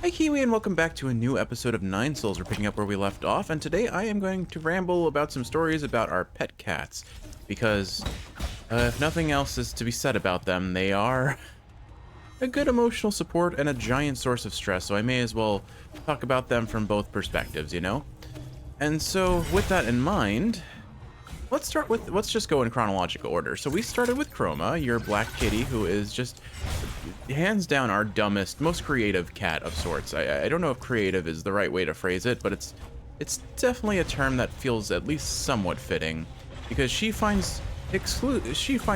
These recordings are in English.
Hi Kiwi, and welcome back to a new episode of Nine Souls. We're picking up where we left off, and today I am going to ramble about some stories about our pet cats, because if nothing else is to be said about them, they are a good emotional support and a giant source of stress, so I may as well talk about them from both perspectives, you know? And so, with that in mind, let's just go in chronological order. So we started with Chroma, your black kitty, who is just hands down our dumbest, most creative cat of sorts. I don't know if creative is the right way to phrase it, but it's definitely a term that feels at least somewhat fitting, because she finds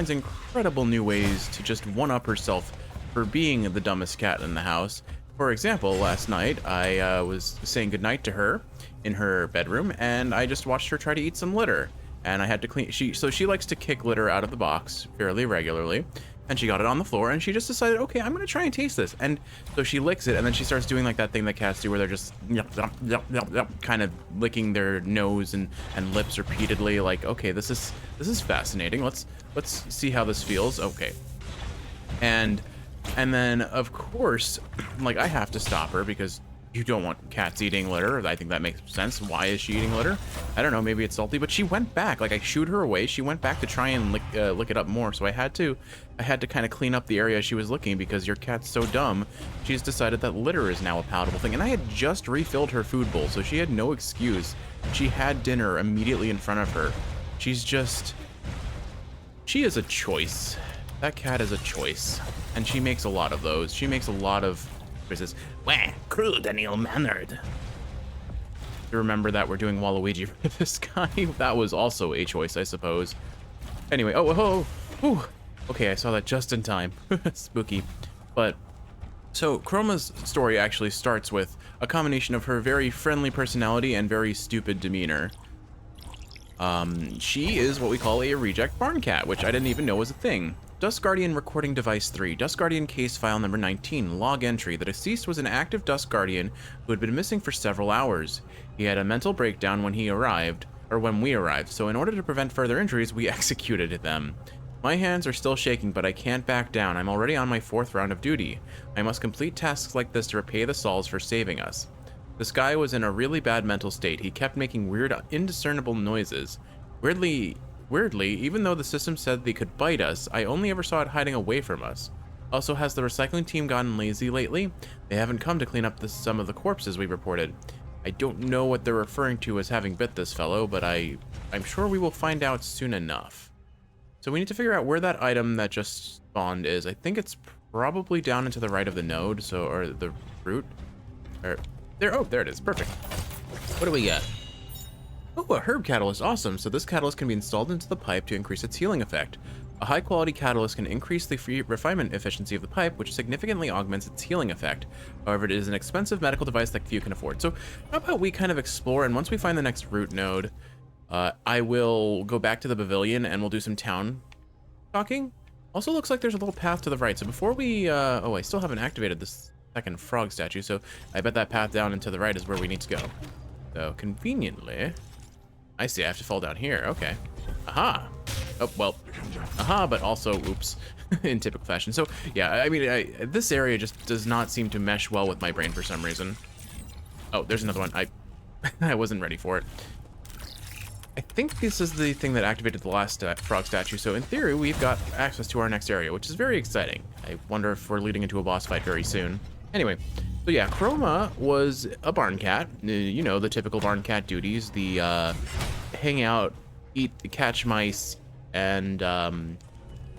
incredible new ways to just one-up herself for being the dumbest cat in the house. For example, last night I was saying goodnight to her in her bedroom, and I just watched her try to eat some litter. And I had to clean. So she likes to kick litter out of the box fairly regularly, and she got it on the floor, and she just decided, okay, I'm gonna try and taste this. And so she licks it, and then she starts doing like that thing that cats do, where they're just kind of licking their nose and lips repeatedly. Like, okay, this is fascinating. Let's see how this feels. Okay, and then of course, like, I have to stop her because you don't want cats eating litter. I think that makes sense. Why is she eating litter? I don't know, maybe it's salty, but she went back. Like, I shooed her away. She went back to try and lick it up more. So I had to kind of clean up the area she was licking, because your cat's so dumb. She's decided that litter is now a palatable thing. And I had just refilled her food bowl, so she had no excuse. She had dinner immediately in front of her. She is a choice. That cat is a choice. And she makes a lot of those. She makes a lot of choices. Wah, crude and ill-mannered. To remember that we're doing Waluigi for this guy. That was also a choice, I suppose. Anyway, whew. Okay, I saw that just in time. Spooky. But, so Chroma's story actually starts with a combination of her very friendly personality and very stupid demeanor. She is what we call a reject barn cat, which I didn't even know was a thing. Dust Guardian Recording Device 3, Dust Guardian Case File Number 19, Log Entry. The deceased was an active Dust Guardian who had been missing for several hours. He had a mental breakdown when we arrived, so in order to prevent further injuries, we executed them. My hands are still shaking, but I can't back down. I'm already on my 4th round of duty. I must complete tasks like this to repay the Sauls for saving us. This guy was in a really bad mental state. He kept making weird, indiscernible noises. Weirdly, even though the system said they could bite us, I only ever saw it hiding away from us. Also, has the recycling team gotten lazy lately? They haven't come to clean up some of the corpses we reported. I don't know what they're referring to as having bit this fellow, but I'm sure we will find out soon enough. So we need to figure out where that item that just spawned is. I think it's probably down and to the right of the node, or the root. Oh, there it is. Perfect. What do we got? Oh, a herb catalyst, awesome. So this catalyst can be installed into the pipe to increase its healing effect. A high quality catalyst can increase the refinement efficiency of the pipe, which significantly augments its healing effect. However, it is an expensive medical device that few can afford. So how about we kind of explore, and once we find the next root node, I will go back to the pavilion and we'll do some town talking. Also looks like there's a little path to the right. So before we, oh, I still haven't activated this second frog statue, so I bet that path down and to the right is where we need to go. So conveniently, I see, I have to fall down here. Okay. Aha. Oh, well. Aha, but also, oops, in typical fashion. So, yeah, I mean, this area just does not seem to mesh well with my brain for some reason. Oh, there's another one. I wasn't ready for it. I think this is the thing that activated the last frog statue. So, in theory, we've got access to our next area, which is very exciting. I wonder if we're leading into a boss fight very soon. Anyway. So yeah, Chroma was a barn cat. You know, the typical barn cat duties, the hang out, eat, catch mice, and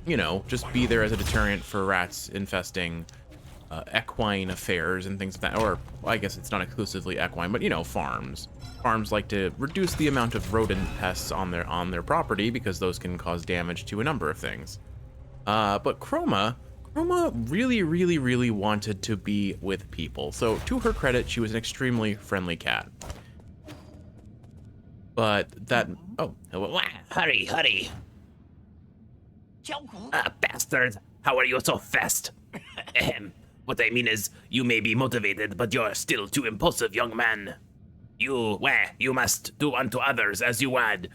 you know, just be there as a deterrent for rats infesting equine affairs and things like that. Or well, I guess it's not exclusively equine, but you know, farms. Farms like to reduce the amount of rodent pests on their property, because those can cause damage to a number of things. But Chroma really wanted to be with people. So to her credit, she was an extremely friendly cat. But that, oh, Hurry. Ah, bastard. How are you so fast? Ahem. What I mean is, you may be motivated, but you're still too impulsive, young man. You must do unto others as you would.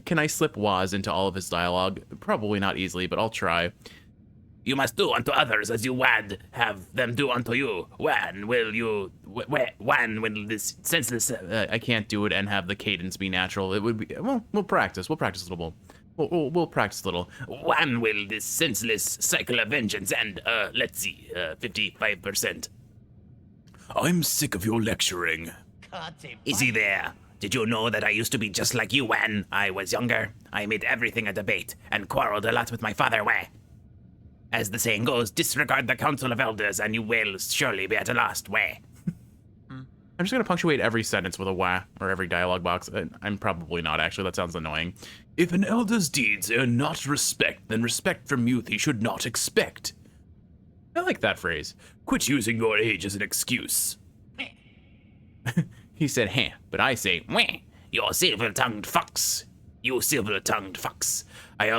Can I slip Waz into all of his dialogue? Probably not easily, but I'll try. You must do unto others as you would have them do unto you. When will you? When will this senseless? I can't do it and have the cadence be natural. It would be. Well, we'll practice. We'll practice a little. We'll practice a little. When will this senseless cycle of vengeance end? Let's see. 55%. I'm sick of your lecturing. Is he there? Did you know that I used to be just like you when I was younger? I made everything a debate and quarreled a lot with my father. Where? As the saying goes, disregard the council of elders and you will surely be at a loss. Where? I'm just gonna punctuate every sentence with a wah, or every dialogue box. I'm probably not, actually. That sounds annoying. If an elder's deeds earn not respect, then respect from youth he should not expect. I like that phrase. Quit using your age as an excuse. He said, "Heh," but I say, "Wah." You silver-tongued fox. You silver-tongued fox. I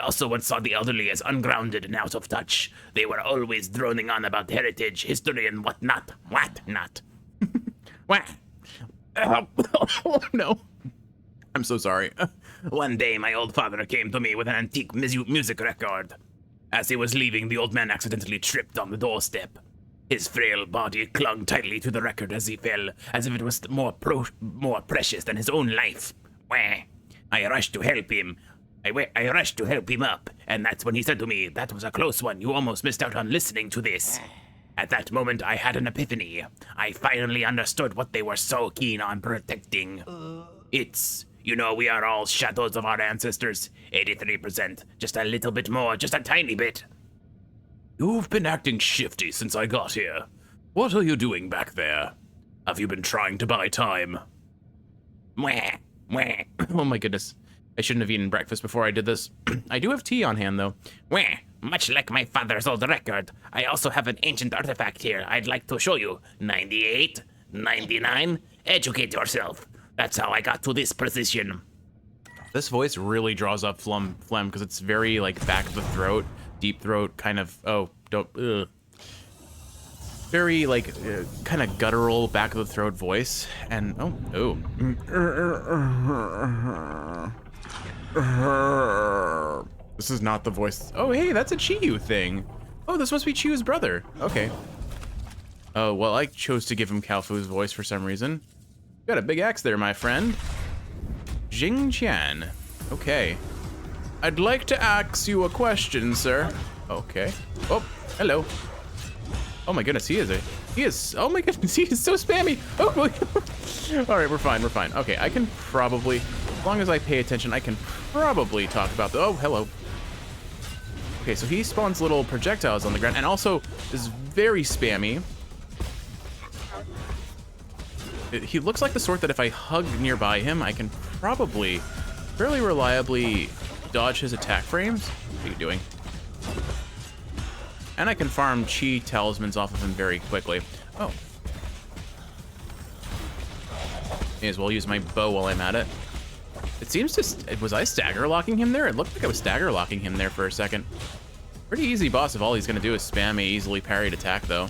also once saw the elderly as ungrounded and out of touch. They were always droning on about heritage, history, and whatnot. What not? Wah. Oh, no. I'm so sorry. One day, my old father came to me with an antique music record. As he was leaving, the old man accidentally tripped on the doorstep. His frail body clung tightly to the record as he fell, as if it was more precious than his own life. Wah. I rushed to help him. I rushed to help him up, and that's when he said to me, "That was a close one. You almost missed out on listening to this." At that moment, I had an epiphany. I finally understood what they were so keen on protecting. It's, we are all shadows of our ancestors. 83%. Just a little bit more, just a tiny bit. You've been acting shifty since I got here. What are you doing back there? Have you been trying to buy time? Mwah, mwah. Oh my goodness. I shouldn't have eaten breakfast before I did this. I do have tea on hand, though. Mwah. Much like my father's old record, I also have an ancient artifact here I'd like to show you. 98, 99, educate yourself. That's how I got to this position. This voice really draws up phlegm because it's very, like, back of the throat, deep throat, kind of, very, like, kind of guttural, back of the throat voice. And, This is not the voice. Oh, hey, that's a Chiyu thing. Oh, this must be Chiyu's brother. Okay. Oh, well, I chose to give him Kalfu's voice for some reason. Got a big axe there, my friend. Jing Qian. Okay. I'd like to ask you a question, sir. Okay. Oh, hello. Oh my goodness, oh my goodness, he is so spammy. Oh my. All right, we're fine. Okay, I can probably, as long as I pay attention, I can probably talk about oh, hello. Okay, so he spawns little projectiles on the ground and also is very spammy. He looks like the sort that if I hug nearby him, I can probably fairly reliably dodge his attack frames. What are you doing? And I can farm chi talismans off of him very quickly. Oh. May as well use my bow while I'm at it. It seems to... Was I stagger locking him there? It looked like I was stagger locking him there for a second. Pretty easy boss if all he's going to do is spam a easily parried attack, though.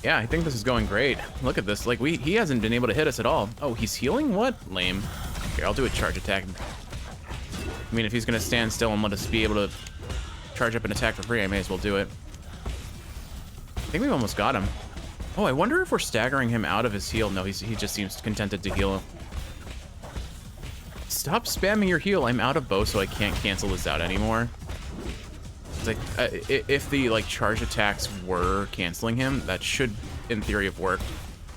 Yeah, I think this is going great. Look at this. Like, he hasn't been able to hit us at all. Oh, he's healing? What? Lame. Here, I'll do a charge attack. I mean, if he's going to stand still and let us be able to charge up an attack for free, I may as well do it. I think we've almost got him. Oh, I wonder if we're staggering him out of his heal. No, he just seems contented to heal. Stop spamming your heal. I'm out of bow, so I can't cancel this out anymore. Like, if the like charge attacks were canceling him, that should, in theory, have worked.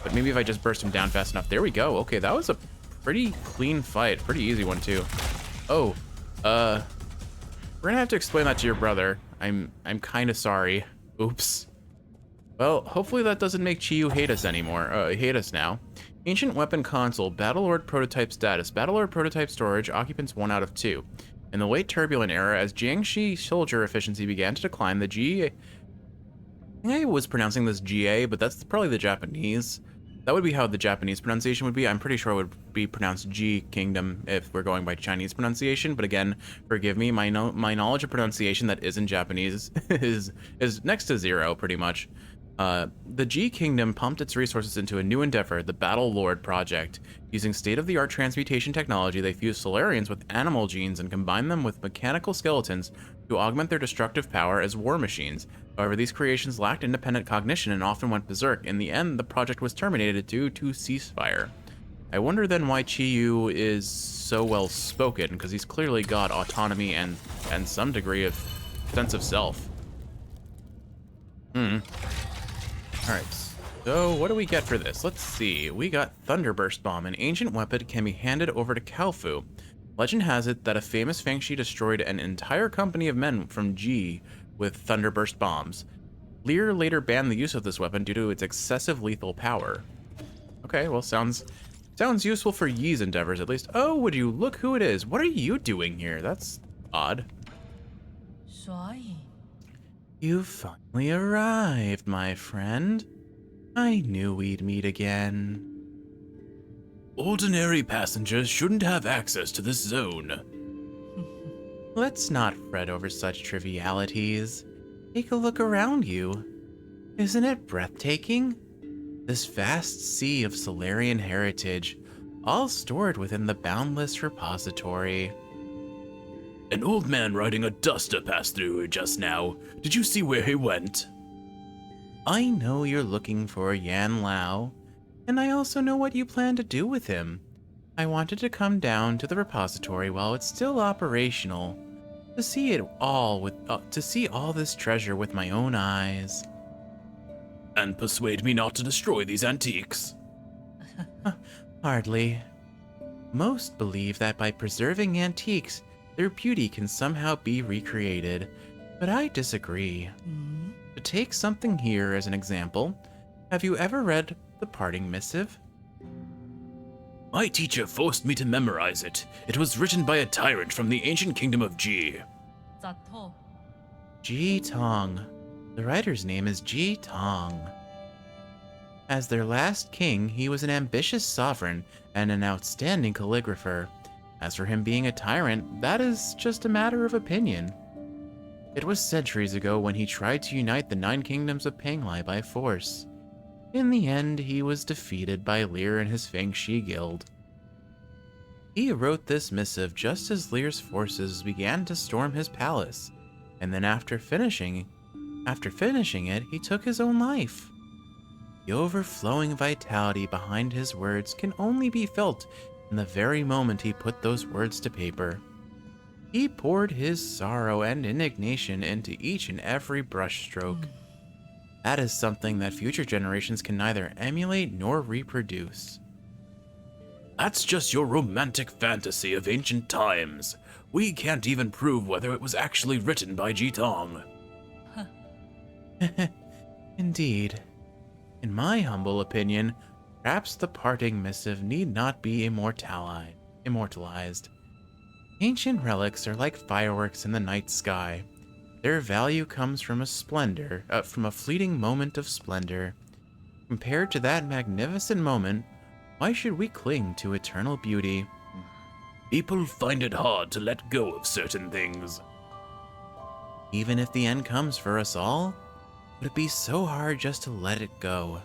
But maybe if I just burst him down fast enough. There we go. Okay, that was a pretty clean fight. Pretty easy one, too. Oh, we're gonna have to explain that to your brother. I'm kind of sorry. Oops. Well, hopefully that doesn't make Chiyu hate us anymore. Hate us now. Ancient Weapon Console, Battlelord Prototype Status. Battlelord Prototype Storage, occupants 1 out of 2. In the late Turbulent Era, as Jiangxi soldier efficiency began to decline, the GA... I was pronouncing this GA, but that's probably the Japanese. That would be how the Japanese pronunciation would be. I'm pretty sure it would be pronounced G Kingdom if we're going by Chinese pronunciation. But again, forgive me, my knowledge of pronunciation that isn't Japanese is next to zero, pretty much. The G Kingdom pumped its resources into a new endeavor, the Battle Lord Project. Using state-of-the-art transmutation technology, they fused Solarians with animal genes and combined them with mechanical skeletons to augment their destructive power as war machines. However, these creations lacked independent cognition and often went berserk. In the end, the project was terminated due to ceasefire. I wonder then why Chiyu is so well spoken, because he's clearly got autonomy and some degree of sense of self. Alright, so what do we get for this? Let's see. We got Thunderburst Bomb. An ancient weapon can be handed over to Kalfu. Legend has it that a famous Fangshi destroyed an entire company of men from G with Thunderburst Bombs. Lear later banned the use of this weapon due to its excessive lethal power. Okay, well, sounds useful for Yi's endeavors at least. Oh, would you look who it is? What are you doing here? That's odd. You finally arrived, my friend. I knew we'd meet again. Ordinary passengers shouldn't have access to this zone. Let's not fret over such trivialities. Take a look around you. Isn't it breathtaking? This vast sea of Solarian heritage, all stored within the boundless repository. An old man riding a duster passed through here just now. Did you see where he went? I know you're looking for Yan Lao, and I also know what you plan to do with him. I wanted to come down to the repository while it's still operational, to see it all to see all this treasure with my own eyes. And persuade me not to destroy these antiques. Hardly. Most believe that by preserving antiques, their beauty can somehow be recreated, but I disagree. To take something here as an example, have you ever read The Parting Missive? My teacher forced me to memorize it. It was written by a tyrant from the ancient kingdom of Ji. Ji Tong. The writer's name is Ji Tong. As their last king, he was an ambitious sovereign and an outstanding calligrapher. As for him being a tyrant, that is just a matter of opinion. It was centuries ago when he tried to unite the 9 kingdoms of Penglai by force. In the end, he was defeated by Lear and his Fangshi guild. He wrote this missive just as Lear's forces began to storm his palace, and then after finishing it, he took his own life. The overflowing vitality behind his words can only be felt in the very moment he put those words to paper. He poured his sorrow and indignation into each and every brushstroke. That is something that future generations can neither emulate nor reproduce. That's just your romantic fantasy of ancient times. We can't even prove whether it was actually written by Ji Tong. Indeed. In my humble opinion, perhaps the parting missive need not be immortalized. Ancient relics are like fireworks in the night sky. Their value comes from from a fleeting moment of splendor. Compared to that magnificent moment, why should we cling to eternal beauty? People find it hard to let go of certain things. Even if the end comes for us all, would it be so hard just to let it go?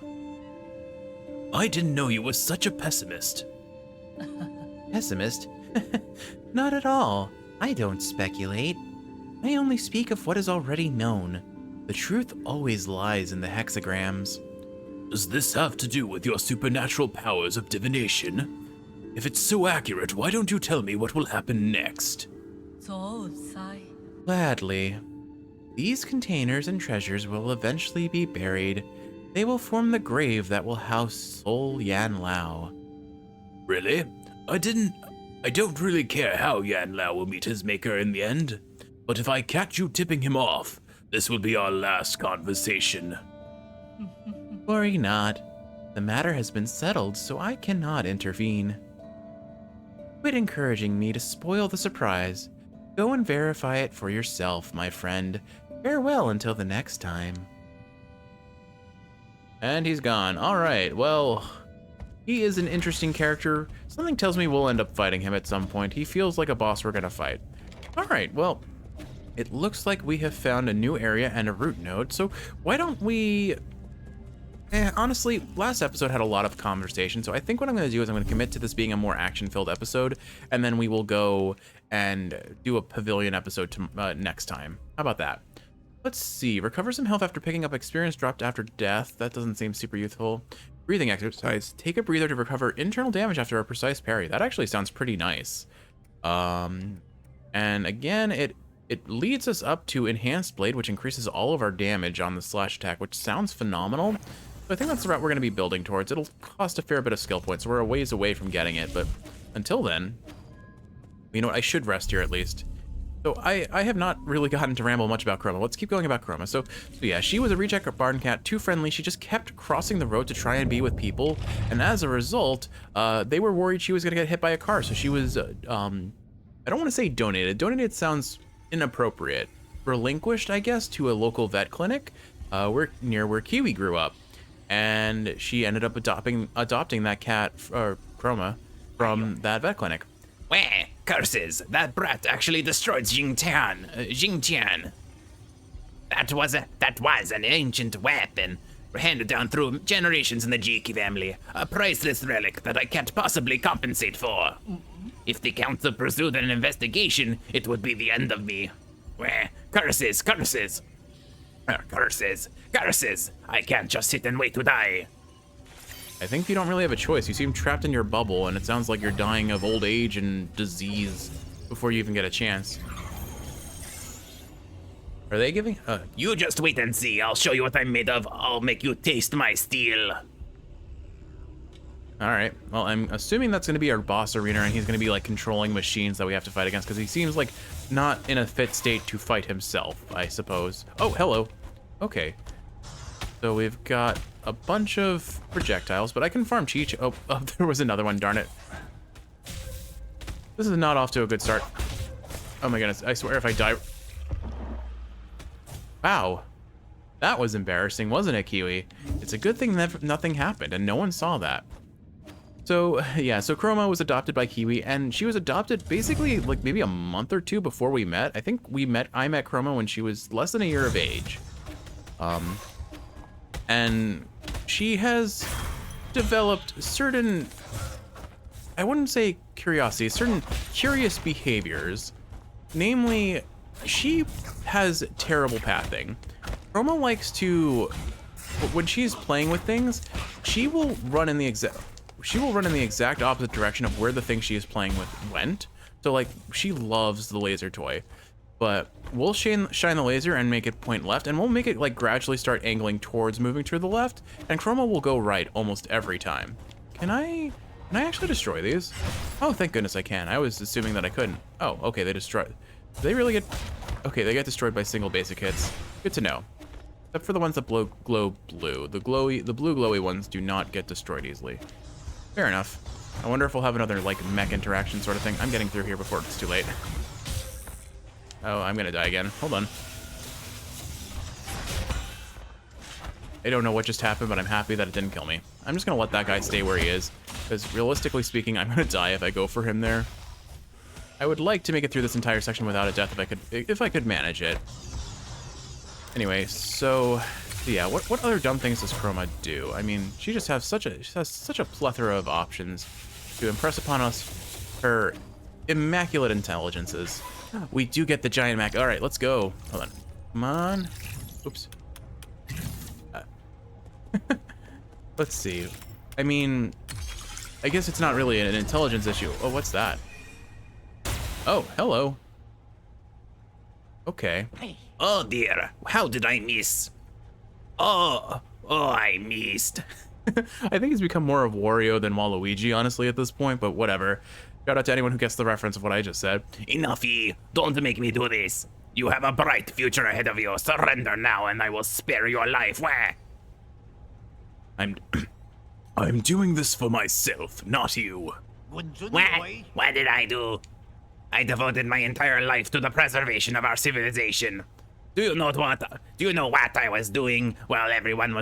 I didn't know you were such a pessimist. Pessimist? Not at all. I don't speculate. I only speak of what is already known. The truth always lies in the hexagrams. Does this have to do with your supernatural powers of divination? If it's so accurate, why don't you tell me what will happen next? Gladly. These containers and treasures will eventually be buried. They will form the grave that will house Sol Yan Lao. Really? I don't really care how Yan Lao will meet his maker in the end. But if I catch you tipping him off, this will be our last conversation. Worry not. The matter has been settled, so I cannot intervene. Quit encouraging me to spoil the surprise. Go and verify it for yourself, my friend. Farewell until the next time. And he's gone. Alright, well, he is an interesting character. Something tells me we'll end up fighting him at some point. He feels like a boss we're gonna fight. Alright, well, it looks like we have found a new area and a route node, so why don't we Honestly, last episode had a lot of conversation, so I think what I'm going to do is I'm going to commit to this being a more action-filled episode, and then we will go and do a pavilion episode to, next time. How about that? Let's see. Recover some health after picking up experience dropped after death. That doesn't seem super youthful. Breathing exercise. Take a breather to recover internal damage after a precise parry. That actually sounds pretty nice. And again, it leads us up to Enhanced Blade, which increases all of our damage on the slash attack, which sounds phenomenal. So I think that's the route we're going to be building towards. It'll cost a fair bit of skill points, so we're a ways away from getting it, but until then, you know what, I should rest here at least. So I have not really gotten to ramble much about Chroma. Let's keep going about Chroma. So yeah, she was a reject barn cat, too friendly. She just kept crossing the road to try and be with people, and as a result, they were worried she was going to get hit by a car, so she was, I don't want to say donated. Donated sounds inappropriate. Relinquished, I guess, to a local vet clinic near where Kiwi grew up. And she ended up adopting that cat, Chroma, from that vet clinic. Wah, curses! That brat actually destroyed Jingtian. That was an ancient weapon, handed down through generations in the Jiki family. A priceless relic that I can't possibly compensate for. If the council pursued an investigation, it would be the end of me. Wah, curses! Curses! Curses! I can't just sit and wait to die. I think you don't really have a choice. You seem trapped in your bubble, and it sounds like you're dying of old age and disease before you even get a chance. Are they giving? You just wait and see. I'll show you what I'm made of. I'll make you taste my steel. All right. Well, I'm assuming that's going to be our boss arena, and he's going to be like controlling machines that we have to fight against, because he seems like not in a fit state to fight himself, I suppose. Oh, hello. Okay. So we've got a bunch of projectiles, but I can farm Cheech. Oh, there was another one, darn it. This is not off to a good start. Oh my goodness, I swear if I die... Wow. That was embarrassing, wasn't it, Kiwi? It's a good thing that nothing happened, and no one saw that. So, yeah, so Chroma was adopted by Kiwi, and she was adopted basically like maybe a month or two before we met. I think I met Chroma when she was less than a year of age. And she has developed certain, I wouldn't say curiosity, certain curious behaviors. Namely, she has terrible pathing. Chroma likes to, when she's playing with things, she will run in the exact opposite direction of where the thing she is playing with went. So like, she loves the laser toy. But we'll shine the laser and make it point left, and we'll make it like gradually start angling towards moving to the left, and Chroma will go right almost every time. Can I actually destroy these? Oh, thank goodness I can. I was assuming that I couldn't. Oh, okay, they destroy. Do they really get... Okay, they get destroyed by single basic hits. Good to know. Except for the ones that glow blue. The blue glowy ones do not get destroyed easily. Fair enough. I wonder if we'll have another like mech interaction sort of thing. I'm getting through here before it's too late. Oh, I'm gonna die again. Hold on. I don't know what just happened, but I'm happy that it didn't kill me. I'm just gonna let that guy stay where he is, because realistically speaking, I'm gonna die if I go for him there. I would like to make it through this entire section without a death if I could manage it. Anyway, so yeah, what other dumb things does Chroma do? I mean, she has such a plethora of options to impress upon us her immaculate intelligences. We do get the giant Mac. All right, let's go. Hold on. Come on. Oops. Let's see. I mean, I guess it's not really an intelligence issue. Oh, what's that? Oh, hello. Okay. Oh dear, how did I miss? Oh, I missed. I think he's become more of Wario than Waluigi, honestly, at this point, but whatever. Shout out to anyone who gets the reference of what I just said. Enoughy, don't make me do this. You have a bright future ahead of you. Surrender now and I will spare your life. Wah. I'm doing this for myself, not you. What did I do? I devoted my entire life to the preservation of our civilization. Do you know what I was doing while everyone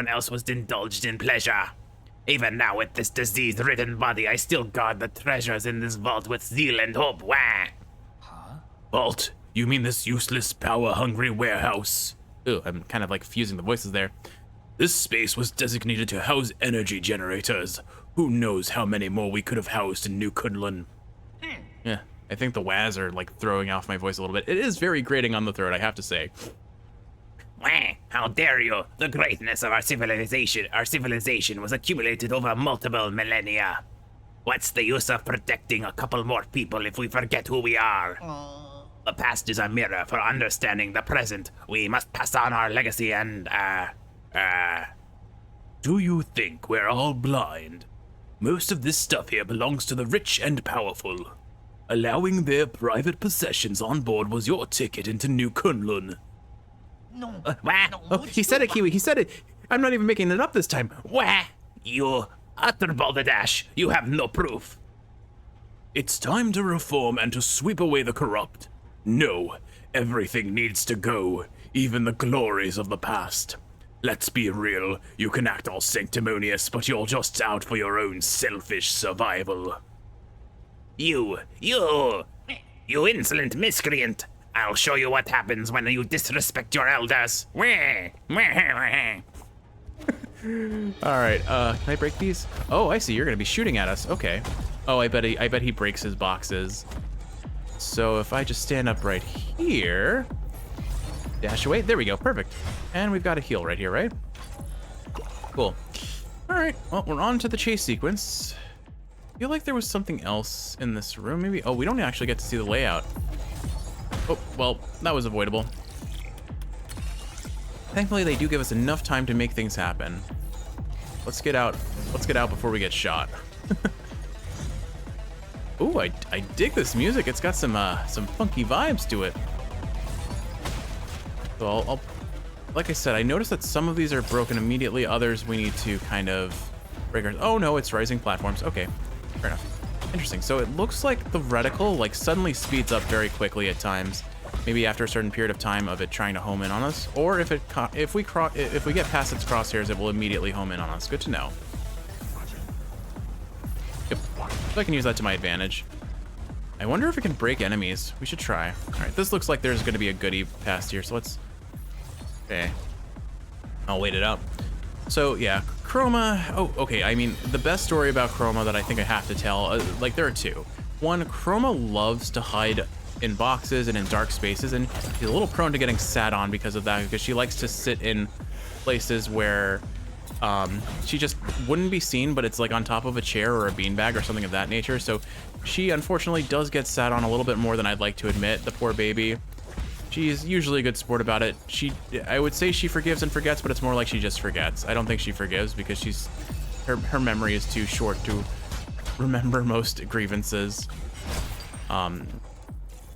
else was indulged in pleasure? Even now, with this disease-ridden body, I still guard the treasures in this vault with zeal and hope. Wah! Vault? You mean this useless, power-hungry warehouse? Ooh, I'm kind of like fusing the voices there. This space was designated to house energy generators. Who knows how many more we could have housed in New Kunlun. Yeah, I think the whas are like throwing off my voice a little bit. It is very grating on the throat, I have to say. Wah, how dare you? The greatness of our civilization was accumulated over multiple millennia. What's the use of protecting a couple more people if we forget who we are? The past is a mirror for understanding the present. We must pass on our legacy and, Do you think we're all blind? Most of this stuff here belongs to the rich and powerful. Allowing their private possessions on board was your ticket into New Kunlun. wah, Oh, he said it, Kiwi. He said it. I'm not even making it up this time. wah, you utter balderdash. You have no proof. It's time to reform and to sweep away the corrupt. No, everything needs to go, even the glories of the past. Let's be real, you can act all sanctimonious, but you're just out for your own selfish survival. You insolent miscreant. I'll show you what happens when you disrespect your elders. Wah, wah, wah. All right, can I break these? Oh, I see. You're gonna be shooting at us. Okay. Oh, I bet he breaks his boxes. So if I just stand up right here, dash away. There we go. Perfect. And we've got a heal right here, right? Cool. All right. Well, we're on to the chase sequence. I feel like there was something else in this room. Maybe. Oh, we don't actually get to see the layout. Oh, well, that was avoidable. Thankfully, they do give us enough time to make things happen. Let's get out. Let's get out before we get shot. Ooh, I dig this music. It's got some funky vibes to it. So I'll like I said, I noticed that some of these are broken immediately. Others we need to kind of break our, oh no, it's rising platforms. Okay, fair enough. Interesting. So it looks like the reticle like suddenly speeds up very quickly at times. Maybe after a certain period of time of it trying to home in on us, or if we get past its crosshairs, it will immediately home in on us. Good to know. Yep. So I can use that to my advantage. I wonder if it can break enemies. We should try. All right, this looks like there's going to be a goodie past here, so let's. Okay. I'll wait it out. So yeah, Chroma. Oh, okay. I mean, the best story about Chroma that I think I have to tell, like there are two. One, Chroma loves to hide in boxes and in dark spaces, and she's a little prone to getting sat on because of that, because she likes to sit in places where she just wouldn't be seen, but it's like on top of a chair or a beanbag or something of that nature. So she unfortunately does get sat on a little bit more than I'd like to admit. The poor baby. She's usually a good sport about it. I would say she forgives and forgets, but it's more like she just forgets. I don't think she forgives because her memory is too short to remember most grievances.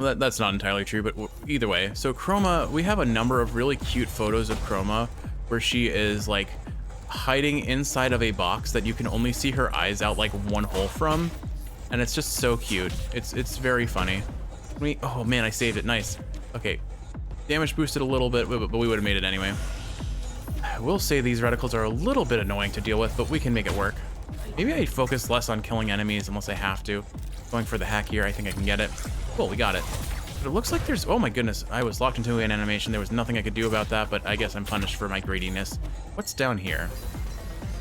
That's not entirely true, but either way. So Chroma, we have a number of really cute photos of Chroma where she is like hiding inside of a box that you can only see her eyes out like one hole from, and it's just so cute. It's very funny. Oh man, I saved it. Nice. Okay, damage boosted a little bit, but we would have made it anyway. I will say these reticles are a little bit annoying to deal with, but we can make it work. Maybe I focus less on killing enemies unless I have to. Going for the hack here, I think I can get it. Cool, we got it. But it looks like there's, oh my goodness, I was locked into an animation. There was nothing I could do about that, but I guess I'm punished for my greediness. What's down here?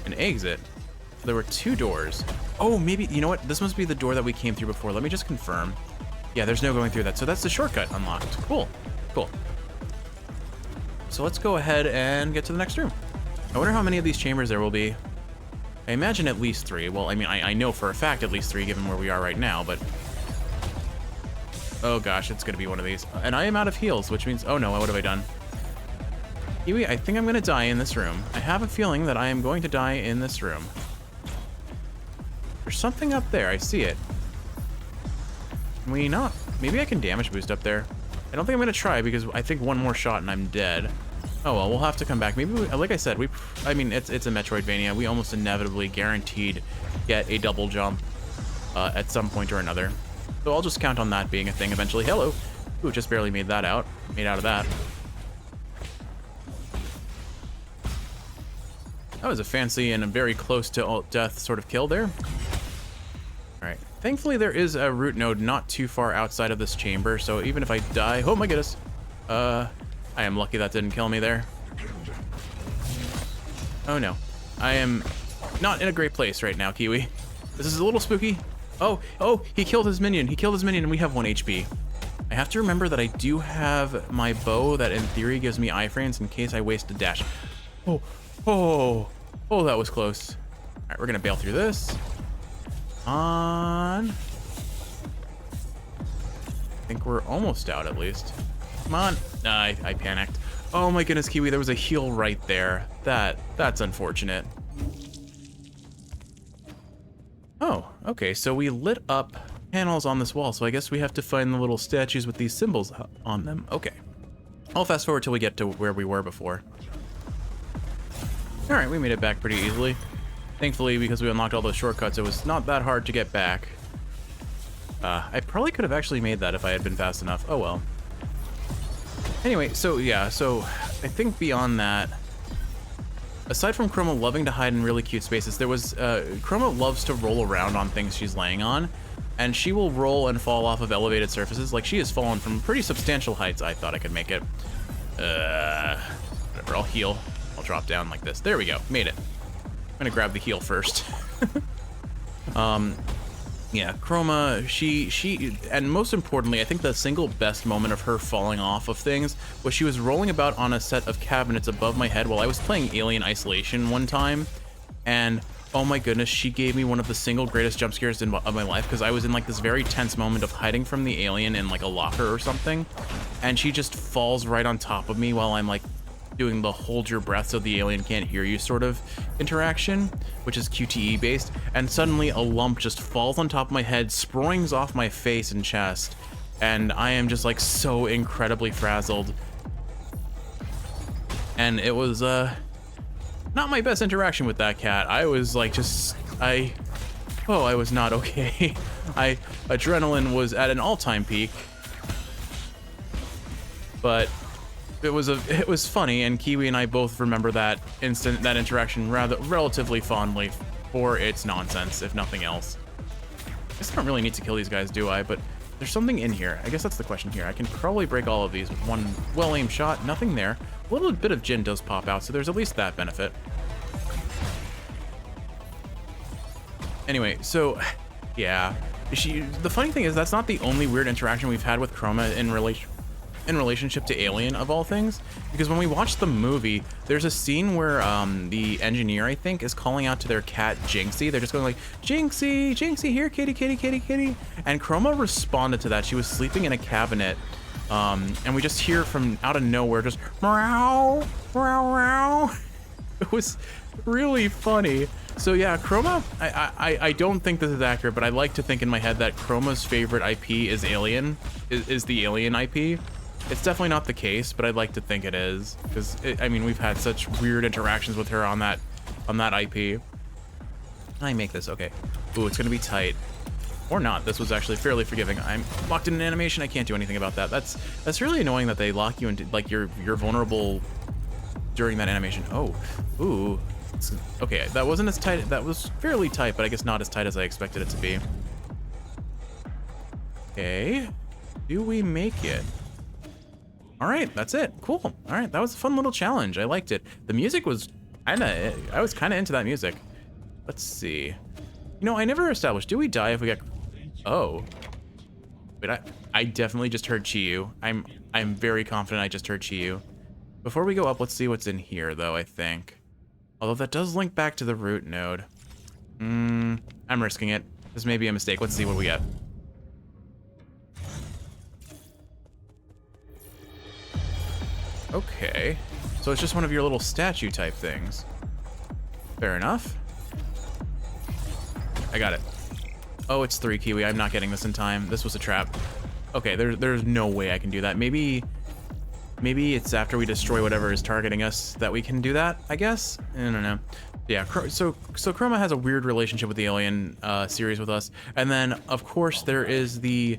An exit. There were two doors. Oh, maybe, you know what? This must be the door that we came through before. Let me just confirm. Yeah, there's no going through that. So that's the shortcut unlocked. Cool, cool. So let's go ahead and get to the next room. I wonder how many of these chambers there will be. I imagine at least 3. Well, I mean, I know for a fact at least 3 given where we are right now, but... Oh gosh, it's gonna be one of these. And I am out of heals, which means, oh no, what have I done? Kiwi, I think I'm gonna die in this room. I have a feeling that I am going to die in this room. There's something up there, I see it. Can we not? Maybe I can damage boost up there. I don't think I'm gonna try because I think one more shot and I'm dead. Oh well, we'll have to come back. Maybe, like I said, I mean, it's a Metroidvania. We almost inevitably guaranteed get a double jump at some point or another. So I'll just count on that being a thing eventually. Hello. Ooh, just barely made that out. Made out of that. That was a fancy and a very close to death sort of kill there. Alright. Thankfully, there is a root node not too far outside of this chamber, so even if I die... Oh my goodness. I am lucky that didn't kill me there. Oh no. I am not in a great place right now, Kiwi. This is a little spooky. Oh, he killed his minion. He killed his minion and we have 1 HP. I have to remember that I do have my bow that in theory gives me iframes in case I waste a dash. Oh, that was close. All right, we're gonna bail through this. On. I think we're almost out at least. Come on. I panicked. Oh my goodness, Kiwi, there was a heal right there. That's unfortunate. Oh, okay, so we lit up panels on this wall, so I guess we have to find the little statues with these symbols on them. Okay. I'll fast forward till we get to where we were before. All right, we made it back pretty easily. Thankfully, because we unlocked all those shortcuts, it was not that hard to get back. I probably could have actually made that if I had been fast enough. Oh well. Anyway, so yeah, so I think beyond that, aside from Chroma loving to hide in really cute spaces, there was, Chroma loves to roll around on things she's laying on, and she will roll and fall off of elevated surfaces. Like, she has fallen from pretty substantial heights. I thought I could make it. Whatever, I'll heal. I'll drop down like this. There we go, made it. I'm gonna grab the heal first. Yeah, Chroma, she, and most importantly, I think the single best moment of her falling off of things was she was rolling about on a set of cabinets above my head while I was playing Alien Isolation one time, and oh my goodness, she gave me one of the single greatest jump scares of my life, because I was in like this very tense moment of hiding from the alien in like a locker or something, and she just falls right on top of me while I'm like doing the hold your breath so the alien can't hear you sort of interaction, which is QTE based, and suddenly a lump just falls on top of my head, springs off my face and chest, and I am just like so incredibly frazzled. And it was not my best interaction with that cat. I was like I was not okay. Adrenaline was at an all-time peak, but it was funny, and Kiwi and I both remember that interaction relatively fondly for its nonsense, if nothing else. I guess I don't really need to kill these guys, do I? But there's something in here. I guess that's the question here. I can probably break all of these with one well-aimed shot. Nothing there. A little bit of Jin does pop out, so there's at least that benefit. Anyway, so yeah, the funny thing is that's not the only weird interaction we've had with Chroma in relationship to Alien, of all things, because when we watched the movie, there's a scene where the engineer, I think, is calling out to their cat Jinxie. They're just going like, Jinxie, Jinxie, here, kitty, kitty, kitty, kitty. And Chroma responded to that. She was sleeping in a cabinet, and we just hear from out of nowhere just meow, meow, meow. It was really funny. So yeah, Chroma, I don't think this is accurate, but I like to think in my head that Chroma's favorite IP is Alien, is the Alien IP. It's definitely not the case, but I'd like to think it is, because I mean, we've had such weird interactions with her on that IP. I make this, okay. Ooh, it's gonna be tight. Or not, this was actually fairly forgiving. I'm locked in an animation, I can't do anything about that. That's really annoying that they lock you into, like, you're vulnerable during that animation. Oh, ooh. Okay, that wasn't as tight, that was fairly tight, but I guess not as tight as I expected it to be. Okay, do we make it? All right, that's it. Cool. All right, that was a fun little challenge. I liked it. The music was I was kind of into that music. Let's see. You know, I never established. Do we die if we get? Oh, wait. I definitely just heard Chiyu. I'm very confident I just heard Chiyu. Before we go up, let's see what's in here, though. I think, although that does link back to the root node. I'm risking it. This may be a mistake. Let's see what we get. Okay, so it's just one of your little statue type things. Fair enough. I got it. Oh, it's 3 Kiwi. I'm not getting this in time. This was a trap. Okay, there's no way I can do that. Maybe it's after we destroy whatever is targeting us that we can do that, I guess? I don't know. Yeah, so Chroma has a weird relationship with the Alien series with us. And then, of course, there is the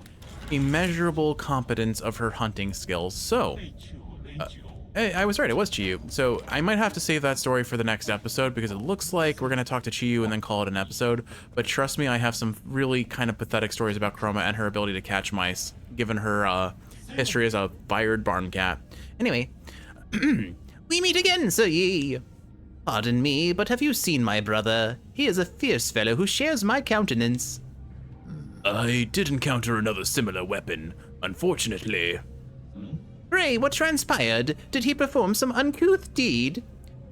immeasurable competence of her hunting skills. So, hey, I was right, it was Chiyu. So I might have to save that story for the next episode, because it looks like we're gonna talk to Chiyu and then call it an episode. But trust me, I have some really kind of pathetic stories about Chroma and her ability to catch mice, given her history as a fired barn cat. Anyway, we meet again, so ye. Pardon me, but have you seen my brother? He is a fierce fellow who shares my countenance. I did encounter another similar weapon, unfortunately. Pray, what transpired? Did he perform some uncouth deed?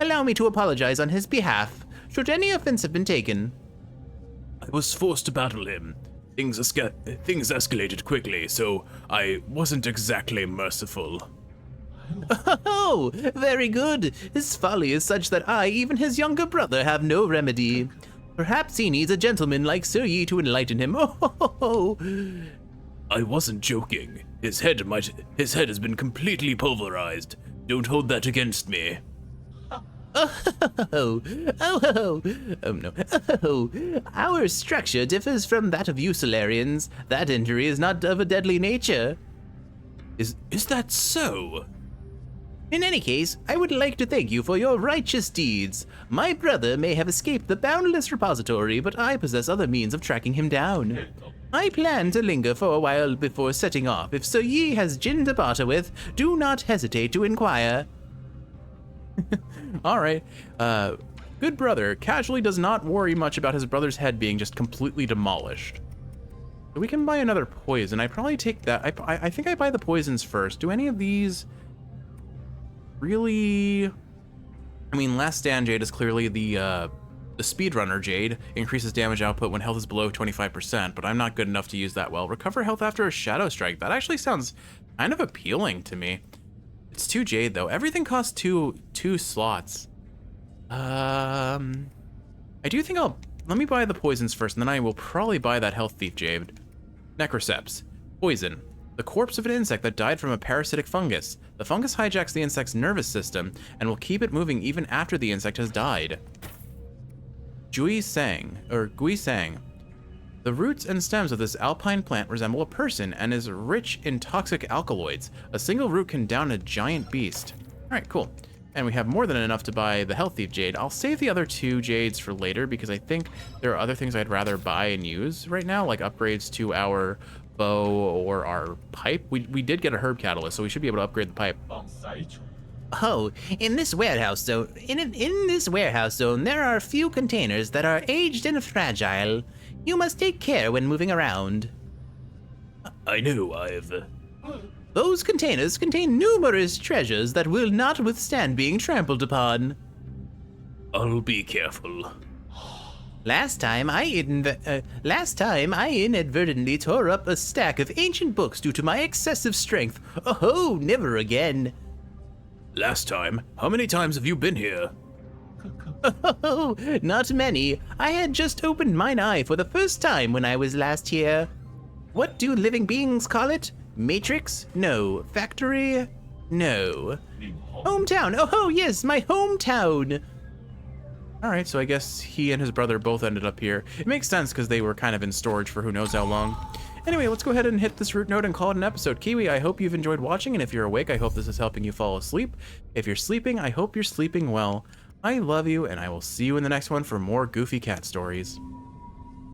Allow me to apologize on his behalf, should any offense have been taken. I was forced to battle him. Things escalated quickly, so I wasn't exactly merciful. Oh, very good. His folly is such that I, even his younger brother, have no remedy. Perhaps he needs a gentleman like Sir Yi to enlighten him. Oh. I wasn't joking. His head has been completely pulverized. Don't hold that against me. Oh no. Oh, our structure differs from that of you Solarians. That injury is not of a deadly nature. Is that so? In any case, I would like to thank you for your righteous deeds. My brother may have escaped the boundless repository, but I possess other means of tracking him down. I plan to linger for a while before setting off. If Sir Yi has gin to barter with, do not hesitate to inquire. All right. Good brother casually does not worry much about his brother's head being just completely demolished. So we can buy another poison. I probably take that. I think I buy the poisons first. Do any of these really? I mean, Last Stand Jade is clearly the speedrunner Jade. Increases damage output when health is below 25%, but I'm not good enough to use that well. Recover health after a Shadow Strike. That actually sounds kind of appealing to me. It's 2 Jade though. Everything costs two slots. I do think let me buy the poisons first, and then I will probably buy that Health Thief Jade. Necroceps. Poison. The corpse of an insect that died from a parasitic fungus. The fungus hijacks the insect's nervous system and will keep it moving even after the insect has died. Gui Sang. The roots and stems of this alpine plant resemble a person and is rich in toxic alkaloids. A single root can down a giant beast. All right, cool. And we have more than enough to buy the Health Thief Jade. I'll save the other 2 Jades for later because I think there are other things I'd rather buy and use right now, like upgrades to our bow or our pipe. We did get a herb catalyst, so we should be able to upgrade the pipe. Oh, in this warehouse zone, there are a few containers that are aged and fragile. You must take care when moving around. I know, Those containers contain numerous treasures that will not withstand being trampled upon. I'll be careful. Last time I inadvertently tore up a stack of ancient books due to my excessive strength. Oh, never again. Last time? How many times have you been here? Oh, not many. I had just opened mine eye for the first time when I was last here. What do living beings call it? Matrix? No. Factory? No. Hometown. Oh, yes, my hometown. All right, so I guess he and his brother both ended up here. It makes sense because they were kind of in storage for who knows how long. Anyway, let's go ahead and hit this root note and call it an episode. Kiwi, I hope you've enjoyed watching, and if you're awake, I hope this is helping you fall asleep. If you're sleeping, I hope you're sleeping well. I love you, and I will see you in the next one for more goofy cat stories.